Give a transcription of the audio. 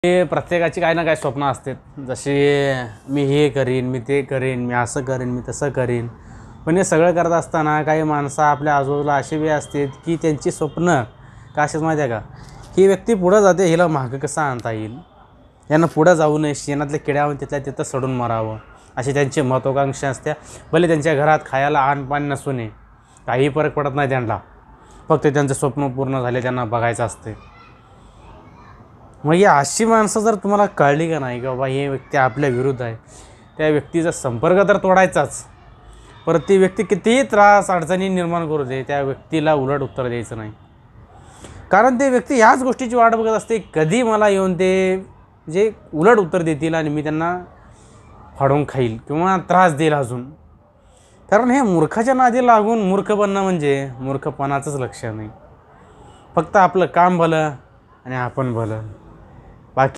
हे प्रत्येकाची काही ना काही स्वप्न असतात. जशी मी हे करीन, मी ते करीन, मी असं करीन, मी तसं करीन. पण हे सगळं करत असताना काही माणसं आपल्या आजूबाजूला अशी बी असतात की त्यांची स्वप्न का असेच माहिती आहे का, ही व्यक्ती पुढं जाते, हिला मागं कसं आणता येईल, यांना पुढं जाऊ नये, शेणातल्या किड्यावर तिथल्या तिथं सडून मरावं, अशी त्यांची महत्त्वाकांक्षा असते. भले त्यांच्या घरात खायला अन्न नसू नये, काही फरक पडत नाही त्यांना, फक्त त्यांचं स्वप्न पूर्ण झाले त्यांना बघायचं असते. मग ही अशी माणसं जर तुम्हाला कळली का नाही की बाबा ही व्यक्ती आपल्या विरुद्ध आहे, त्या व्यक्तीचा संपर्क तर तोडायचाच. परत ती व्यक्ती कितीही त्रास अडचणी निर्माण करू दे, त्या व्यक्तीला उलट उत्तर द्यायचं नाही. कारण ते व्यक्ती ह्याच गोष्टीची वाट बघत असते, कधी मला येऊन ते जे उलट उत्तर देतील आणि मी त्यांना फाडून खाईल किंवा त्रास देईल अजून. कारण हे मूर्खाच्या नादी लागून मूर्ख बनणं म्हणजे मूर्खपणाचंच लक्षण आहे. फक्त आपलं काम भलं आणि आपण भलं.